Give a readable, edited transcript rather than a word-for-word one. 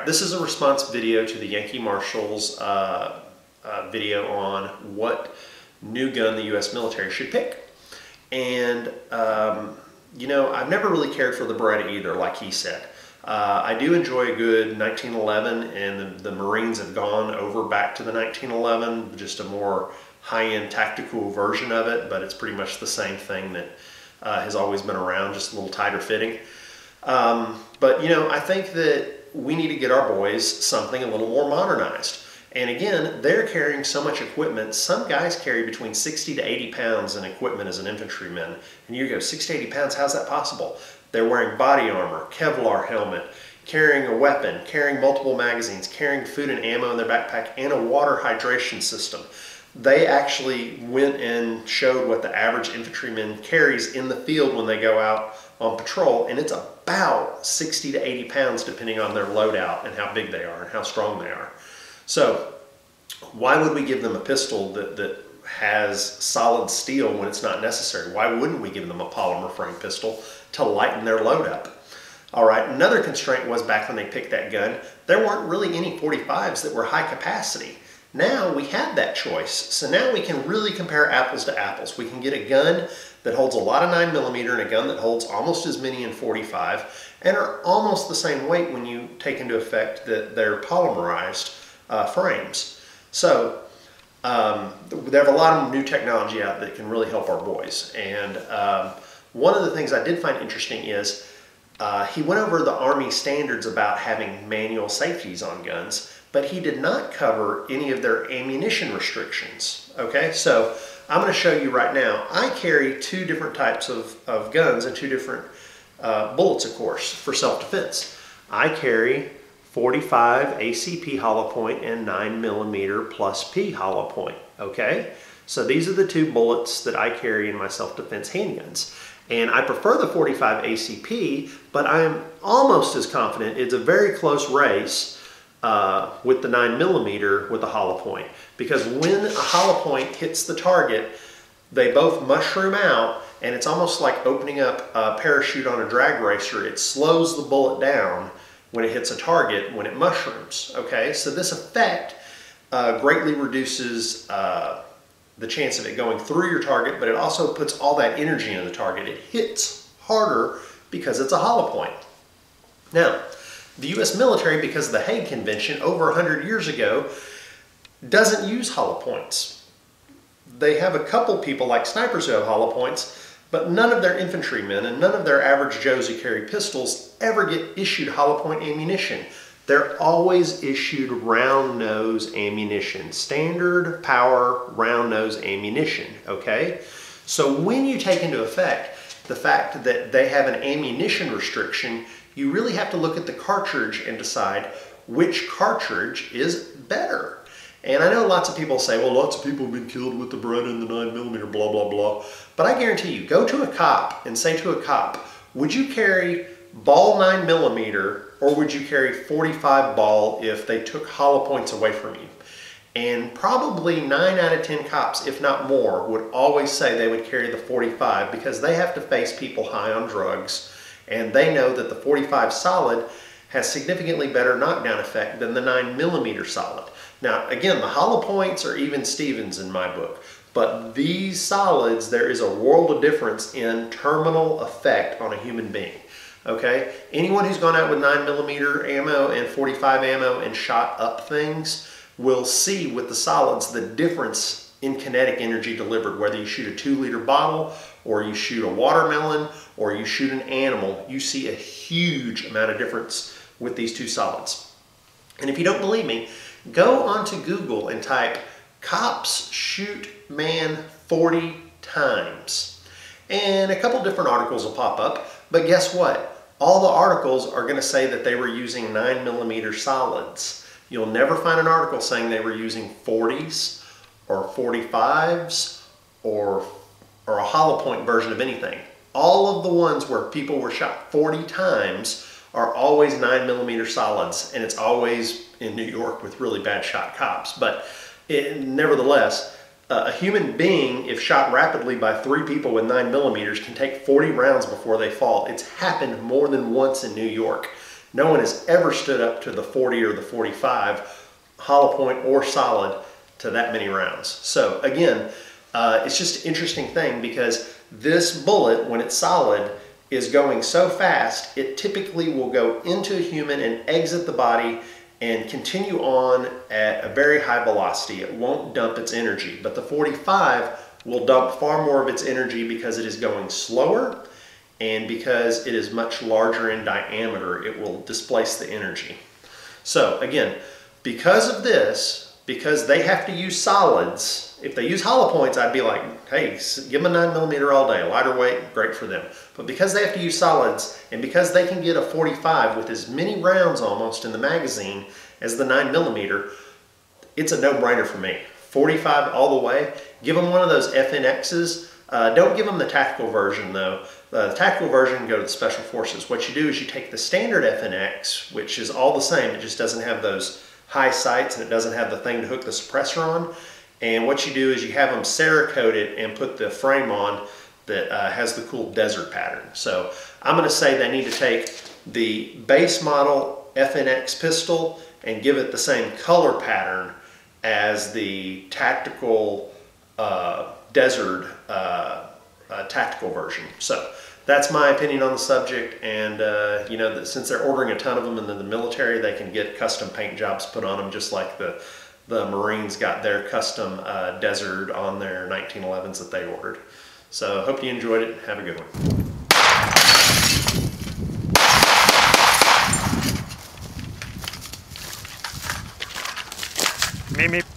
Alright, this is a response video to the Yankee Marshal's video on what new gun the U.S. military should pick. And, you know, I've never really cared for the Beretta either, like he said. I do enjoy a good 1911, and the Marines have gone over back to the 1911, just a more high-end tactical version of it, but it's pretty much the same thing that has always been around, just a little tighter fitting. But, you know, I think that we need to get our boys something a little more modernized. And again, they're carrying so much equipment. Some guys carry between 60 to 80 pounds in equipment as an infantryman. And you go, 60 to 80 pounds, how's that possible? They're wearing body armor, Kevlar helmet, carrying a weapon, carrying multiple magazines, carrying food and ammo in their backpack, and a water hydration system. They actually went and showed what the average infantryman carries in the field when they go out on patrol, and it's about 60 to 80 pounds depending on their loadout and how big they are and how strong they are. So why would we give them a pistol that has solid steel when it's not necessary? Why wouldn't we give them a polymer frame pistol to lighten their load up? All right, another constraint was back when they picked that gun, there weren't really any 45s that were high capacity. Now we have that choice, so now we can really compare apples to apples. We can get a gun that holds a lot of 9mm and a gun that holds almost as many in 45 and are almost the same weight when you take into effect that they're polymerized frames. So they have a lot of new technology out that can really help our boys. And one of the things I did find interesting is he went over the Army standards about having manual safeties on guns, but he did not cover any of their ammunition restrictions. Okay, so I'm going to show you right now. I carry two different types of guns and two different bullets, of course, for self-defense. I carry 45 ACP hollow point and 9mm plus P hollow point. Okay, so these are the two bullets that I carry in my self-defense handguns. And I prefer the 45 ACP, but I am almost as confident it's a very close race with the 9mm with the hollow point, because when a hollow point hits the target, they both mushroom out, and it's almost like opening up a parachute on a drag racer. It slows the bullet down when it hits a target when it mushrooms. Okay, so this effect greatly reduces the chance of it going through your target, but it also puts all that energy into the target. It hits harder because it's a hollow point. Now, the U.S. military, because of the Hague Convention over 100 years ago, doesn't use hollow points. They have a couple people like snipers who have hollow points, but none of their infantrymen and none of their average Joes who carry pistols ever get issued hollow point ammunition. They're always issued round nose ammunition, standard power round nose ammunition, okay? So when you take into effect the fact that they have an ammunition restriction, you really have to look at the cartridge and decide which cartridge is better. And I know lots of people say, well, lots of people have been killed with the Beretta and the 9mm, blah, blah, blah. But I guarantee you, go to a cop and say to a cop, would you carry ball 9mm or would you carry 45 ball if they took hollow points away from you? And probably 9 out of 10 cops, if not more, would always say they would carry the 45 because they have to face people high on drugs, and they know that the 45 solid has significantly better knockdown effect than the 9mm solid. Now, again, the hollow points are even Stevens in my book, but these solids, there is a world of difference in terminal effect on a human being. Okay, anyone who's gone out with 9mm ammo and 45 ammo and shot up things will see with the solids the difference in kinetic energy delivered. Whether you shoot a 2-liter bottle or you shoot a watermelon or you shoot an animal, you see a huge amount of difference with these two solids. And if you don't believe me, go onto Google and type "cops shoot man 40 times." And a couple different articles will pop up, but guess what? All the articles are going to say that they were using 9mm solids. You'll never find an article saying they were using 40s or 45s or a hollow point version of anything. All of the ones where people were shot 40 times are always 9mm solids, and it's always in New York with really bad shot cops. But nevertheless, a human being, if shot rapidly by 3 people with 9mm, can take 40 rounds before they fall. It's happened more than once in New York. No one has ever stood up to the 40 or the 45, hollow point or solid, to that many rounds. So again, it's just an interesting thing because this bullet, when it's solid, is going so fast, it typically will go into a human and exit the body and continue on at a very high velocity. It won't dump its energy, but the 45 will dump far more of its energy because it is going slower and because it is much larger in diameter. It will displace the energy. So again, because of this, because they have to use solids, if they use hollow points, I'd be like, hey, give them a 9mm all day, lighter weight, great for them. But because they have to use solids, and because they can get a 45 with as many rounds almost in the magazine as the 9mm, it's a no-brainer for me. 45 all the way. Give them one of those FNXs. Don't give them the tactical version though. The tactical version can go to the Special Forces. What you do is you take the standard FNX, which is all the same, it just doesn't have those high sights and it doesn't have the thing to hook the suppressor on. And what you do is you have them Cerakoted and put the frame on that has the cool desert pattern. So I'm going to say they need to take the base model FNX pistol and give it the same color pattern as the tactical desert tactical version. So that's my opinion on the subject, and you know, that since they're ordering a ton of them in the military, they can get custom paint jobs put on them, just like the Marines got their custom desert on their 1911s that they ordered. So hope you enjoyed it. Have a good one. Meep, meep.